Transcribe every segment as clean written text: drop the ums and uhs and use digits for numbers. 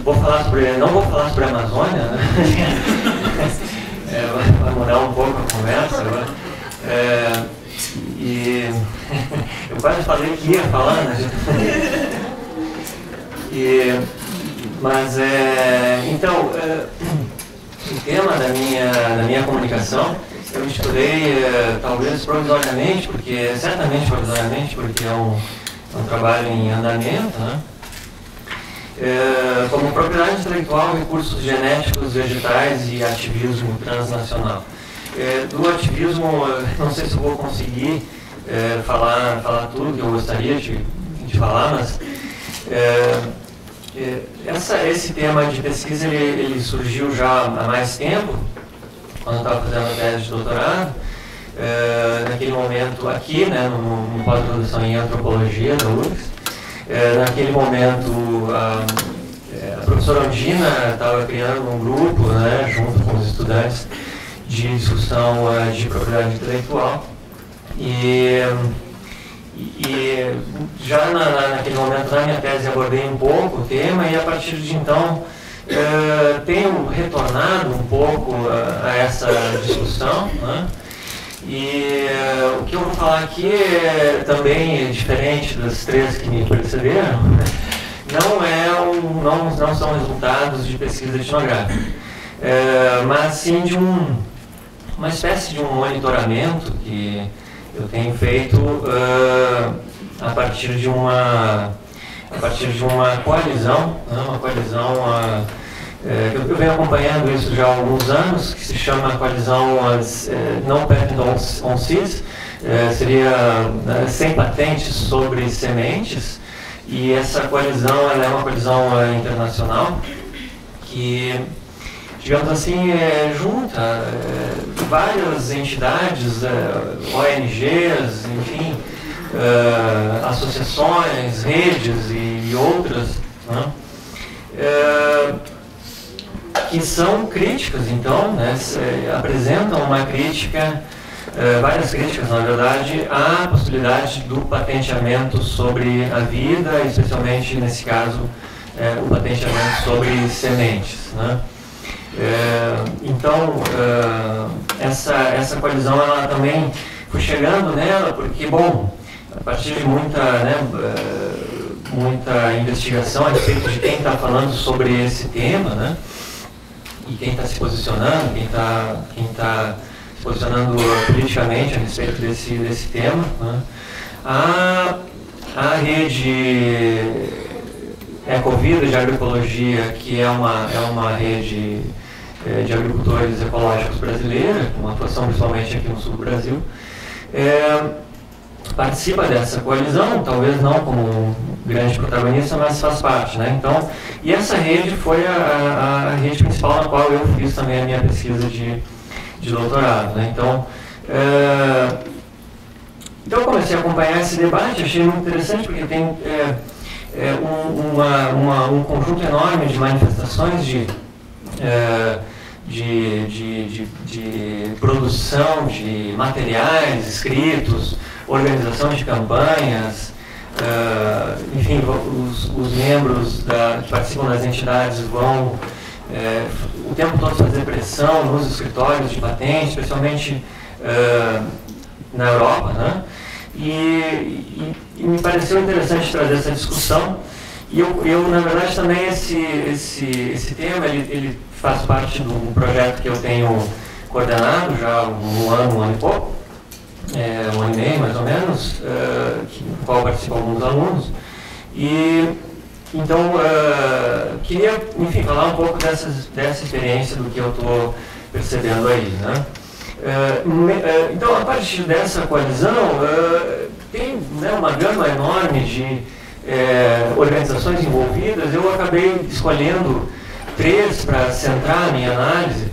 vou falar sobre, não vou falar sobre a Amazônia, né? Vai mudar um pouco a conversa agora. E eu quase falei que ia falar, né? Então, o tema da minha comunicação, eu estudei talvez provisoriamente, certamente provisoriamente, porque é um trabalho em andamento, né? Como propriedade intelectual, recursos genéticos, vegetais e ativismo transnacional. Do ativismo, não sei se eu vou conseguir falar tudo que eu gostaria de falar, mas esse tema de pesquisa ele surgiu já há mais tempo, quando eu estava fazendo a tese de doutorado, naquele momento aqui, né, no pós-graduação em antropologia da UFRGS. Naquele momento, a professora Ondina estava criando um grupo, né, junto com os estudantes, de discussão de propriedade intelectual. E já naquele momento, na minha tese, abordei um pouco o tema e, a partir de então, tenho retornado um pouco a essa discussão, né? E o que eu vou falar aqui também diferente das três que me precederam, não são resultados de pesquisa etnográfica, mas sim de uma espécie de um monitoramento que eu tenho feito a partir de uma coalizão, né, eu venho acompanhando isso já há alguns anos, que se chama coalizão No Patent on Seeds, seria sem patentes sobre sementes, e essa coalizão ela é uma coalizão internacional que, digamos assim, junta várias entidades, ONGs, enfim, associações, redes e outras, né? Que são críticas, então, né, apresentam uma crítica, várias críticas, na verdade, à possibilidade do patenteamento sobre a vida, especialmente, nesse caso, o patenteamento sobre sementes, né? Então, essa coalizão, ela também foi chegando nela, porque, bom, a partir de muita investigação a respeito de quem está falando sobre esse tema, né? E quem está se posicionando, quem está se posicionando politicamente a respeito desse tema, né? A rede Ecovida de Agroecologia, que é uma rede de agricultores ecológicos brasileira, com atuação principalmente aqui no sul do Brasil, participa dessa coalizão, talvez não como grande protagonista, mas faz parte, né? Então, e essa rede foi a rede principal na qual eu fiz também a minha pesquisa de doutorado, né? Então eu comecei a acompanhar esse debate, achei muito interessante, porque tem um conjunto enorme de manifestações de produção de materiais escritos, organização de campanhas, enfim, os membros que participam das entidades vão o tempo todo fazer pressão nos escritórios de patente, especialmente na Europa, né? E me pareceu interessante trazer essa discussão. E eu na verdade, também esse tema, ele faz parte de um projeto que eu tenho coordenado já há um ano e pouco, um ano e meio mais ou menos, no qual participam alguns alunos. E então queria, enfim, falar um pouco dessa experiência, do que eu estou percebendo aí, né? Então, a partir dessa coalizão, tem, né, uma gama enorme de organizações envolvidas. Eu acabei escolhendo 3 para centrar a minha análise,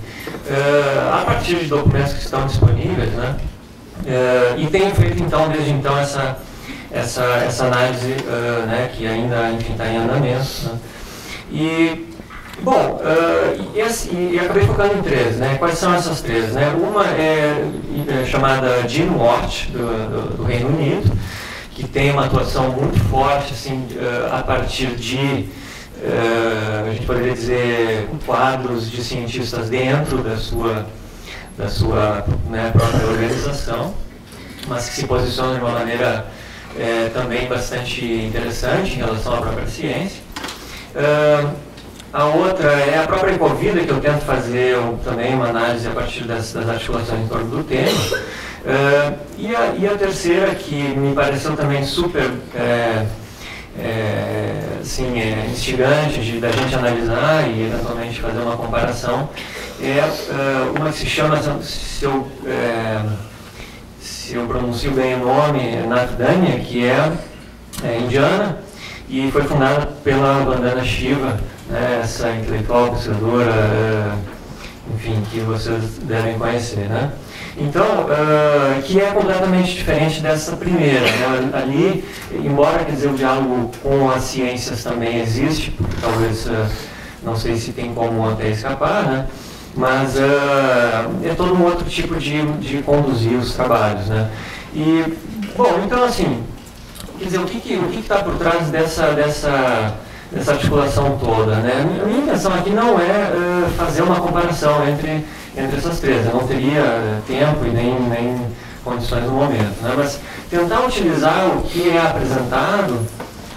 a partir de documentos que estão disponíveis, né? E tenho feito, então, desde então, essa análise, né, que ainda, enfim, está em andamento, né? E, bom, e acabei focando em 3, né? Quais são essas 3, né? Uma é chamada GeneWatch, do Reino Unido, que tem uma atuação muito forte, assim, a partir de a gente poderia dizer, quadros de cientistas dentro da sua né, própria organização, mas que se posicionam de uma maneira também bastante interessante em relação à própria ciência. A outra é a própria Ecovida, que eu tento fazer também uma análise a partir das articulações em torno do tema. E a terceira, que me pareceu também super instigante da gente analisar e eventualmente fazer uma comparação, é uma que se chama, se eu pronuncio bem o nome, Navdanya, que é indiana e foi fundada pela Vandana Shiva, né, essa intelectual, pesquisadora, enfim, que vocês devem conhecer, né? Então, que é completamente diferente dessa primeira, né? Ali, embora, quer dizer, o diálogo com as ciências também existe, talvez, não sei se tem como até escapar, né? Mas é todo um outro tipo de conduzir os trabalhos, né? E, bom, então, assim, quer dizer, o que está por trás dessa articulação toda, né? A minha intenção aqui não é fazer uma comparação entre essas três, eu não teria tempo e nem condições no momento, né? Mas tentar utilizar o que é apresentado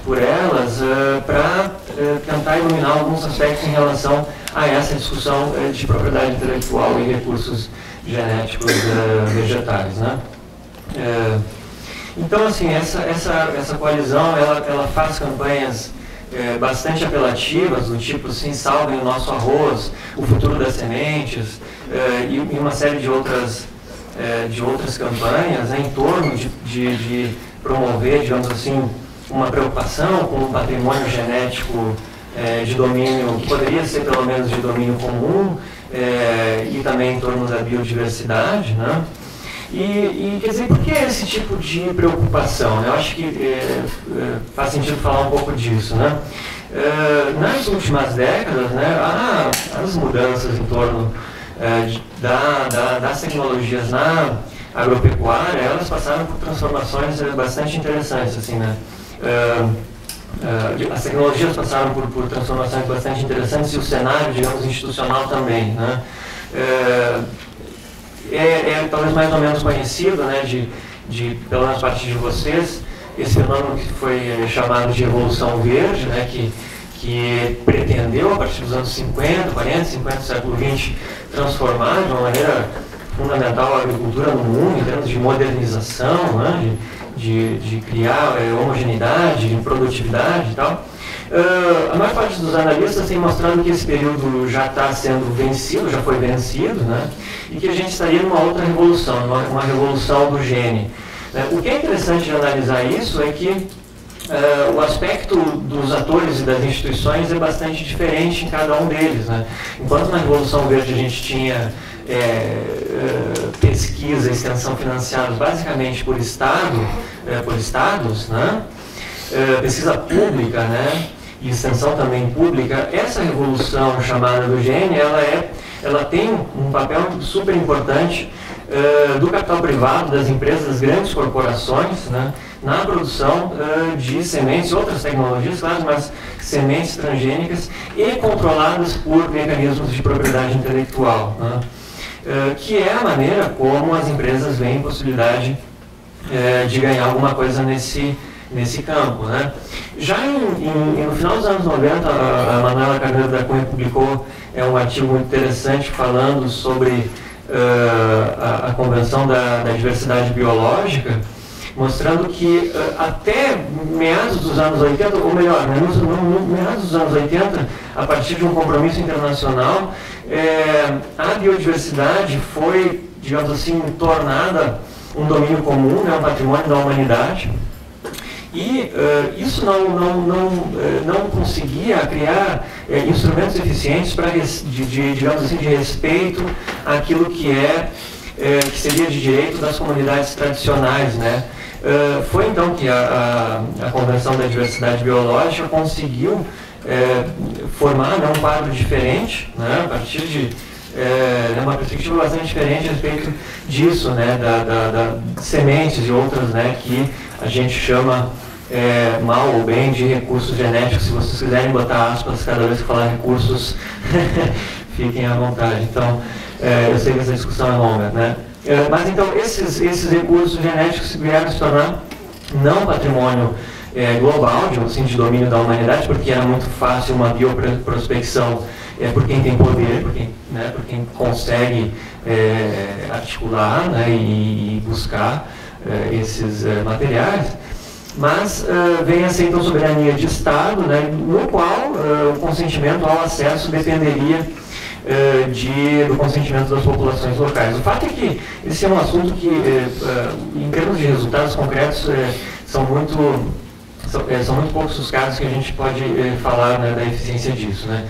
por elas para tentar iluminar alguns aspectos em relação a essa discussão de propriedade intelectual e recursos genéticos vegetais, né? Então, assim, essa coalizão, ela faz campanhas bastante apelativas, do tipo, assim, salvem o nosso arroz, o futuro das sementes, e uma série de outras campanhas, né, em torno de promover, digamos assim, uma preocupação com o patrimônio genético de domínio, que poderia ser pelo menos de domínio comum, e também em torno da biodiversidade, né? E quer dizer, por que esse tipo de preocupação, né? Eu acho que faz sentido falar um pouco disso, né? Nas últimas décadas, né, as mudanças em torno das tecnologias na agropecuária, elas passaram por transformações bastante interessantes, assim, né? As tecnologias passaram por transformações bastante interessantes e o cenário, digamos, institucional também, né? Talvez mais ou menos conhecido, né, pelo menos a partir de vocês, esse fenômeno que foi chamado de Revolução Verde, né, que pretendeu, a partir dos anos 50, 40, 50 do século XX, transformar de uma maneira fundamental a agricultura no mundo, em termos de modernização, né, de criar homogeneidade, produtividade e tal. A maior parte dos analistas tem mostrado que esse período já está sendo vencido, já foi vencido, né? E que a gente estaria numa outra revolução, uma revolução do gene. O que é interessante de analisar isso é que o aspecto dos atores e das instituições é bastante diferente em cada um deles, né? Enquanto na Revolução Verde a gente tinha pesquisa e extensão financiados basicamente por estados, né? Pesquisa pública, né? E extensão também pública, essa revolução chamada do gene, ela tem um papel super importante do capital privado, das empresas, das grandes corporações, né, na produção de sementes, outras tecnologias, claro, mas sementes transgênicas e controladas por mecanismos de propriedade intelectual, né, que é a maneira como as empresas veem possibilidade de ganhar alguma coisa nesse campo, né? Já no final dos anos 90, a Manuela Carneiro da Cunha publicou um artigo muito interessante falando sobre a Convenção da Diversidade Biológica, mostrando que até meados dos anos 80, ou melhor, né, no meados dos anos 80, a partir de um compromisso internacional, a biodiversidade foi, digamos assim, tornada um domínio comum, né, um patrimônio da humanidade. E isso não conseguia criar instrumentos eficientes para, digamos assim, de respeito àquilo que seria de direito das comunidades tradicionais, né? Foi então que a Convenção da Diversidade Biológica conseguiu formar, né, um quadro diferente, né, a partir de uma perspectiva bastante diferente a respeito disso, né, da sementes e outras, né, que a gente chama mal ou bem de recursos genéticos. Se vocês quiserem botar aspas cada vez que falar recursos, fiquem à vontade. Então, eu sei que essa discussão é longa, né? Mas então, esses recursos genéticos vieram se tornar não patrimônio global, assim, de domínio da humanidade, porque era muito fácil uma bioprospecção por quem tem poder, por quem consegue articular, né, e buscar esses materiais, mas vem a ser então soberania de Estado, né, no qual o consentimento ao acesso dependeria do consentimento das populações locais. O fato é que esse é um assunto que, em termos de resultados concretos, são muito poucos os casos que a gente pode falar, né, da eficiência disso, né?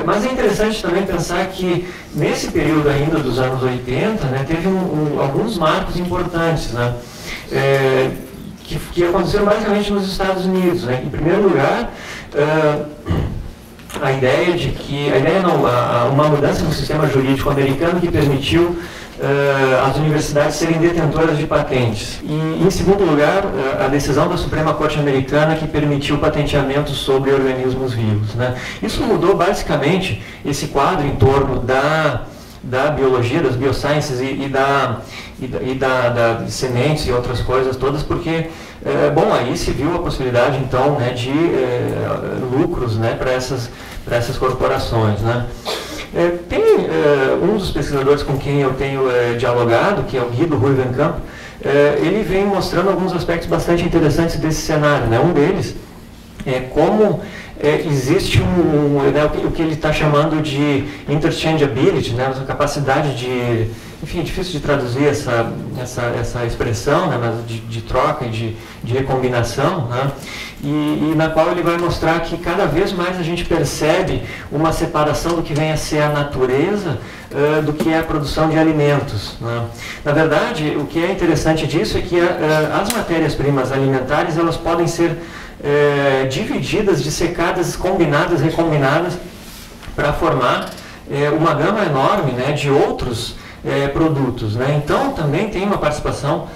Mas é interessante também pensar que nesse período ainda dos anos 80, né, teve alguns marcos importantes, né, que aconteceram basicamente nos Estados Unidos, né? Em primeiro lugar, uma mudança no sistema jurídico americano que permitiu as universidades serem detentoras de patentes. E, em segundo lugar, a decisão da Suprema Corte Americana que permitiu patenteamento sobre organismos vivos, né? Isso mudou basicamente esse quadro em torno da biologia, das biosciences e da sementes e outras coisas todas, porque, aí se viu a possibilidade, então, né, de lucros, né, para essas corporações, né? Tem um dos pesquisadores com quem eu tenho dialogado, que é o Guido Ruivenkamp, ele vem mostrando alguns aspectos bastante interessantes desse cenário, né? Um deles é como existe o que ele está chamando de interchangeability, né? A capacidade de, enfim, é difícil de traduzir essa expressão, né? Mas de troca e de recombinação, né? E na qual ele vai mostrar que cada vez mais a gente percebe uma separação do que vem a ser a natureza do que é a produção de alimentos, né? Na verdade, o que é interessante disso é que as matérias-primas alimentares, elas podem ser divididas, dissecadas, combinadas, recombinadas para formar uma gama enorme, né, de outros produtos, né? Então também tem uma participação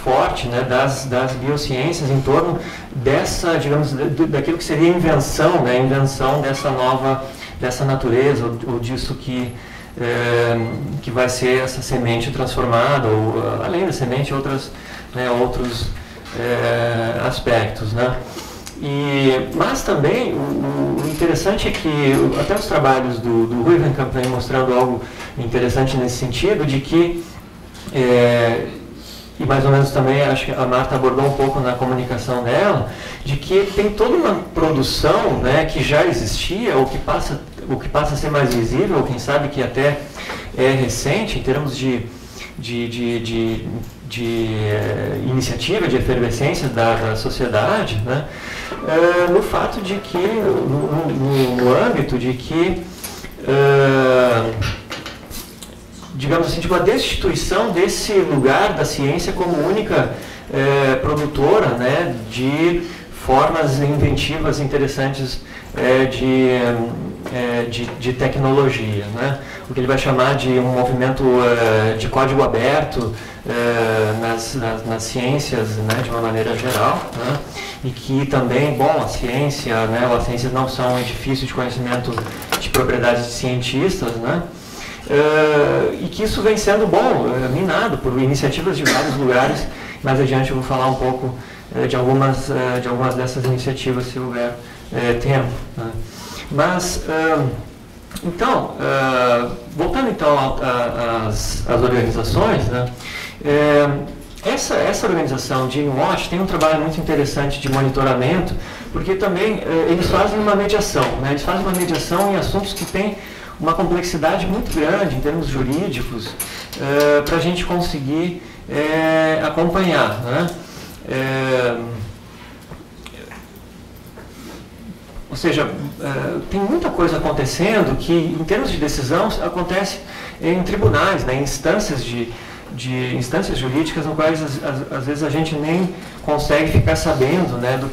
forte, né, das biociências em torno dessa, digamos, daquilo que seria a invenção, né, a invenção dessa natureza, ou disso que vai ser essa semente transformada, ou além da semente, outros aspectos, né? Mas também o interessante é que até os trabalhos do Ruivenkamp vêm mostrando algo interessante nesse sentido, de que e mais ou menos também, acho que a Marta abordou um pouco na comunicação dela, de que tem toda uma produção, né, que já existia, ou que passa a ser mais visível, ou quem sabe que até é recente, em termos de iniciativa, de efervescência da sociedade, né, no fato de que, no âmbito de que, digamos assim, de uma destituição desse lugar da ciência como única produtora, né, de formas inventivas interessantes de tecnologia, né? O que ele vai chamar de um movimento de código aberto nas ciências, né, de uma maneira geral, né? E que também, a ciência, né, as ciências não são um edifício de conhecimento de propriedades de cientistas, né? E que isso vem sendo minado por iniciativas de vários lugares. Mais adiante eu vou falar um pouco de algumas dessas iniciativas, se houver tempo, né? Mas, então, voltando então às organizações, né? Essa organização de InWatch tem um trabalho muito interessante de monitoramento, porque também eles fazem uma mediação, né? Eles fazem uma mediação em assuntos que têm uma complexidade muito grande em termos jurídicos, para a gente conseguir acompanhar, né? Ou seja, tem muita coisa acontecendo que, em termos de decisão, acontece em tribunais, né, em instâncias instâncias jurídicas, no quais às vezes a gente nem consegue ficar sabendo, né, do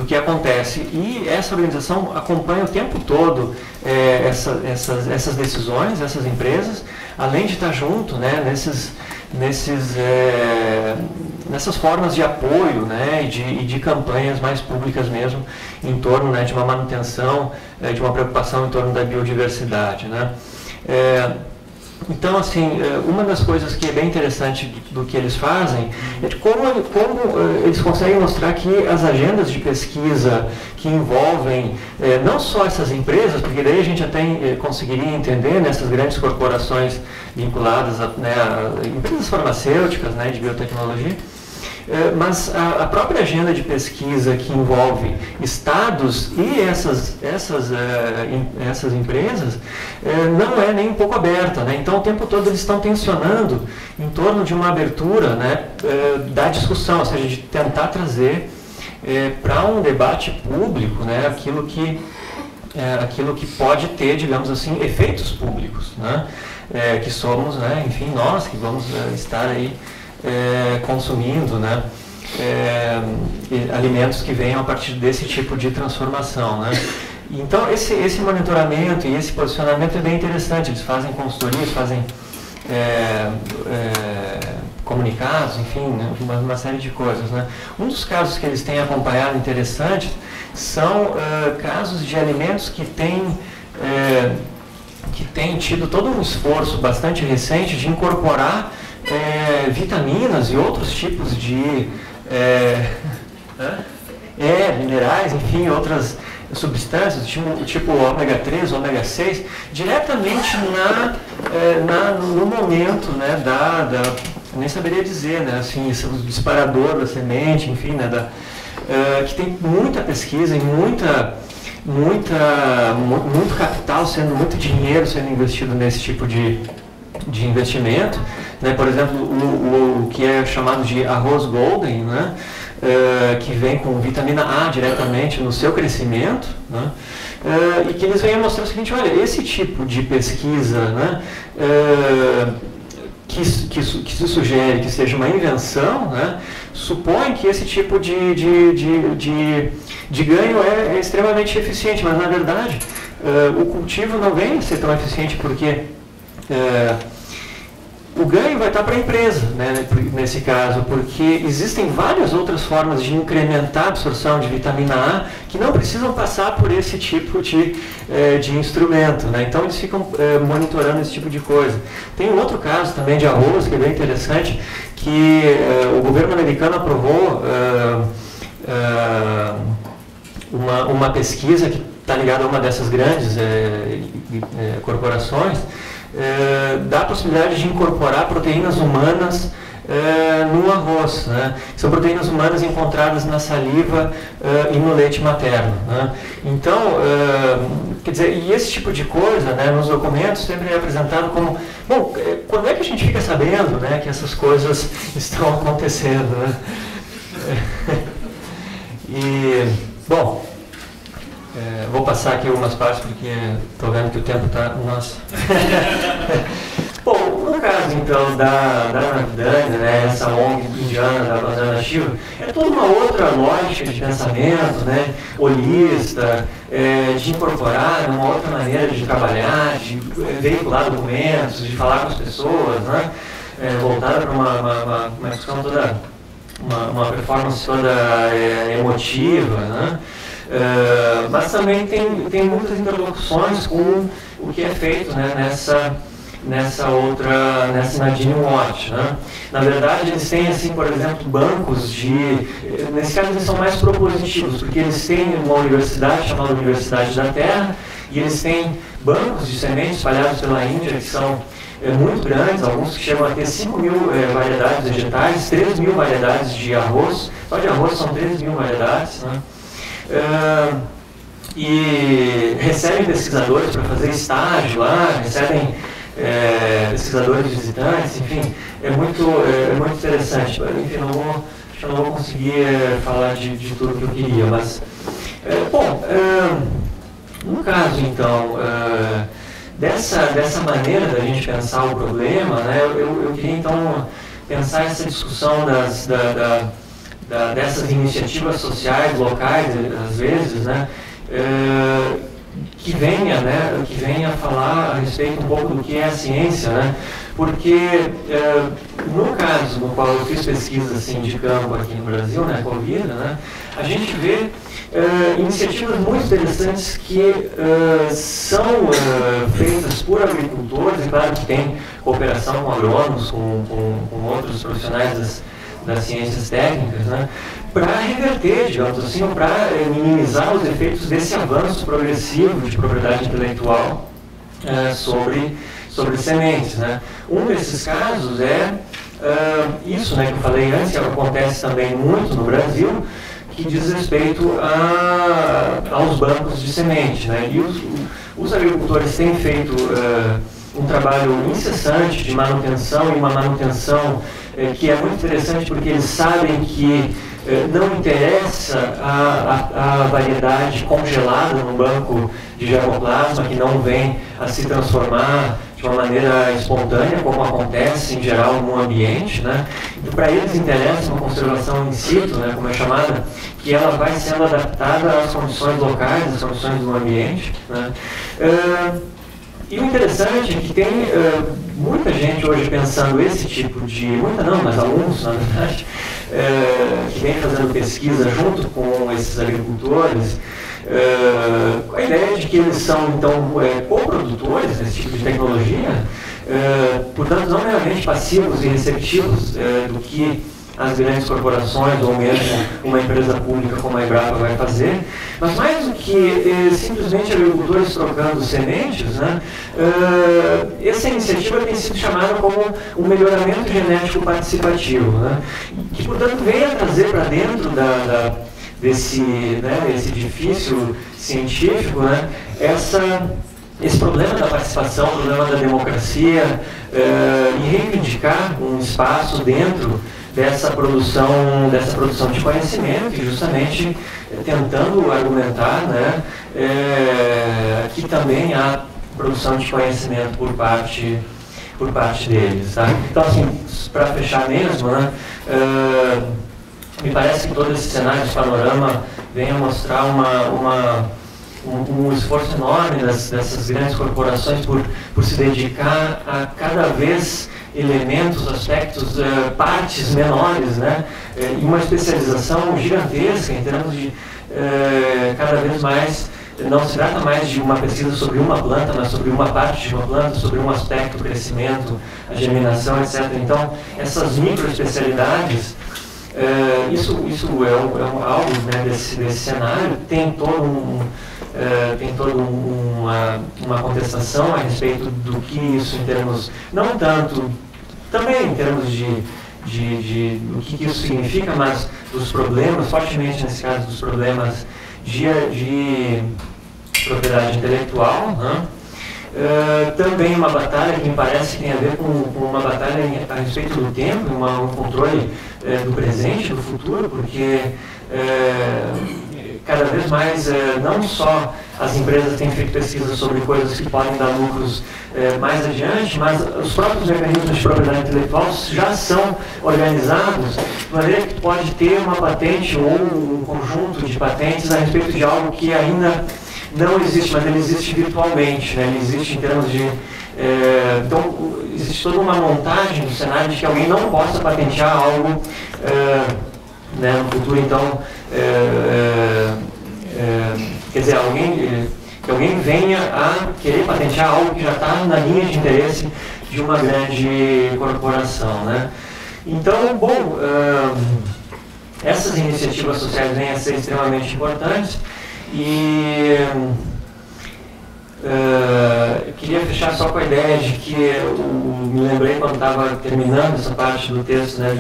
que acontece. E essa organização acompanha o tempo todo essas decisões, essas empresas, além de estar junto, né, nessas formas de apoio, né, e de campanhas mais públicas mesmo em torno, né, de uma manutenção, de uma preocupação em torno da biodiversidade, né. Então, assim, uma das coisas que é bem interessante do que eles fazem é de como eles conseguem mostrar que as agendas de pesquisa que envolvem não só essas empresas, porque daí a gente até conseguiria entender nessas grandes corporações vinculadas a empresas farmacêuticas, né, de biotecnologia, mas a própria agenda de pesquisa que envolve estados e essas empresas não é nem um pouco aberta, né? Então o tempo todo eles estão tensionando em torno de uma abertura, né, da discussão, ou seja, de tentar trazer para um debate público, né, aquilo que pode ter, digamos assim, efeitos públicos, né? Que somos, né, enfim, nós que vamos estar aí consumindo, né, alimentos que venham a partir desse tipo de transformação, né. Então esse monitoramento e esse posicionamento é bem interessante. Eles fazem consultorias, fazem comunicados, enfim, né, uma série de coisas, né. Um dos casos que eles têm acompanhado interessantes são casos de alimentos que têm tido todo um esforço bastante recente de incorporar vitaminas e outros tipos de minerais, enfim, outras substâncias, tipo ômega 3, ômega 6, diretamente no momento, né, nem saberia dizer, né, assim, o disparador da semente, enfim, né, que tem muita pesquisa e muito capital, muito dinheiro sendo investido nesse tipo de investimento, né? Por exemplo, o que é chamado de arroz golden, né? Que vem com vitamina A diretamente no seu crescimento, né? E que eles vêm mostrar o seguinte: olha, esse tipo de pesquisa, né, que se sugere que seja uma invenção, né, supõe que esse tipo de ganho é extremamente eficiente, mas na verdade o cultivo não vem a ser tão eficiente porque o ganho vai estar para a empresa, né, nesse caso, porque existem várias outras formas de incrementar a absorção de vitamina A que não precisam passar por esse tipo de instrumento, né? Então eles ficam monitorando esse tipo de coisa. Tem um outro caso também de arroz que é bem interessante, que o governo americano aprovou uma pesquisa que está ligada a uma dessas grandes corporações, dá a possibilidade de incorporar proteínas humanas no arroz, né? São proteínas humanas encontradas na saliva e no leite materno, né? Então, quer dizer, e esse tipo de coisa, né, nos documentos sempre é apresentado como, bom, quando é que a gente fica sabendo, né, que essas coisas estão acontecendo, né? E, bom, vou passar aqui algumas partes porque estou vendo que o tempo está... Nossa! Bom, no caso então da Navidade, né, essa ONG indiana da Amazônia Shiva, é toda uma outra lógica de pensamento, né, holista, de incorporar uma outra maneira de trabalhar, de veicular documentos, de falar com as pessoas, né, voltada para uma discussão toda, uma performance toda emotiva, né. Mas também tem muitas interlocuções com o que é feito, né, nessa Nadine Watch, né? Na verdade, eles têm, assim, por exemplo, bancos nesse caso eles são mais propositivos, porque eles têm uma universidade chamada Universidade da Terra, e eles têm bancos de sementes espalhados pela Índia, que são muito grandes, alguns que chegam a ter 5.000 variedades vegetais, 3.000 variedades de arroz, só de arroz são 3.000 variedades, né? E recebem pesquisadores para fazer estágio lá, recebem pesquisadores visitantes, enfim, é muito interessante. Enfim, não vou conseguir falar de tudo que eu queria, mas no caso então dessa maneira da gente pensar o problema, né, eu queria então pensar essa discussão dessas iniciativas sociais locais, às vezes, né, que venha falar a respeito um pouco do que é a ciência, né? porque no caso no qual eu fiz pesquisa assim, de campo aqui no Brasil, na Ecovida, né, a gente vê iniciativas muito interessantes que são feitas por agricultores, e claro que tem cooperação com agrônomos, com outros profissionais das ciências técnicas, né, para reverter, digamos assim, para minimizar os efeitos desse avanço progressivo de propriedade intelectual sobre sementes, né. Um desses casos é isso, né, que eu falei antes, que acontece também muito no Brasil, que diz respeito aos bancos de semente, né. E os agricultores têm feito um trabalho incessante de manutenção, e uma manutenção que é muito interessante porque eles sabem que não interessa a variedade congelada no banco de germoplasma, que não vem a se transformar de uma maneira espontânea, como acontece em geral no ambiente, né? Então, para eles interessa uma conservação in situ, né, como é chamada, que ela vai sendo adaptada às condições locais, às condições do ambiente, né? E o interessante é que tem muita gente hoje pensando esse tipo de... Muita não, mas alguns, na verdade, que vem fazendo pesquisa junto com esses agricultores, com a ideia de que eles são, então, coprodutores desse tipo de tecnologia, portanto, não meramente passivos e receptivos do que as grandes corporações ou mesmo uma empresa pública como a Embrapa vai fazer, mas mais do que simplesmente agricultores trocando sementes, né, essa iniciativa tem sido chamada como um melhoramento genético participativo, né, que, portanto, vem a trazer para dentro desse edifício científico, né, esse problema da participação, o problema da democracia, e reivindicar um espaço dentro dessa produção de conhecimento, e justamente tentando argumentar, né, que também há produção de conhecimento por parte deles. Tá? Então, assim, para fechar mesmo, né, me parece que todo esse cenário, esse panorama, vem a mostrar um esforço enorme dessas grandes corporações por se dedicar a cada vez elementos, aspectos, partes menores, né? E uma especialização gigantesca em termos de cada vez mais, não se trata mais de uma pesquisa sobre uma planta, mas sobre uma parte de uma planta, sobre um aspecto, o crescimento, a germinação, etc. Então, essas microespecialidades, isso é algo, né, desse cenário, tem toda uma contestação a respeito do que isso em termos, não tanto, também em termos do que isso significa, mas dos problemas, fortemente nesse caso dos problemas de propriedade intelectual, né? Também uma batalha que me parece que tem a ver com uma batalha a respeito do tempo, um controle do presente, do futuro, porque cada vez mais, não só as empresas têm feito pesquisas sobre coisas que podem dar lucros mais adiante, mas os próprios mecanismos de propriedade intelectual já são organizados de maneira que pode ter uma patente ou um conjunto de patentes a respeito de algo que ainda não existe, mas ele existe virtualmente, né? Ele existe em termos de... então, existe toda uma montagem do cenário de que alguém não possa patentear algo né, no futuro, então... quer dizer, que alguém venha a querer patentear algo que já está na linha de interesse de uma grande corporação, né? Então, bom, essas iniciativas sociais vêm a ser extremamente importantes e eu queria fechar só com a ideia de que me lembrei quando estava terminando essa parte do texto, né,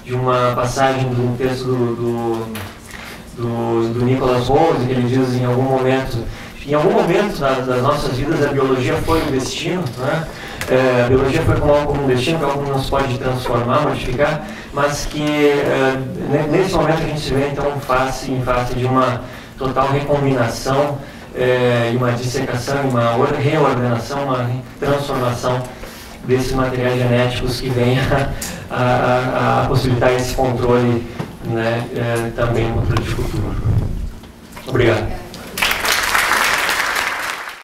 de uma passagem de um texto do Nicholas Rose, que ele diz em algum momento das nossas vidas a biologia foi um destino, né? A biologia foi como um destino, que algo não se pode transformar, modificar, mas que nesse momento a gente se vê então em face de uma total recombinação, e uma dissecação, uma reordenação, uma transformação desses materiais genéticos que vêm a possibilitar esse controle, né, também um controle de futuro. Obrigado.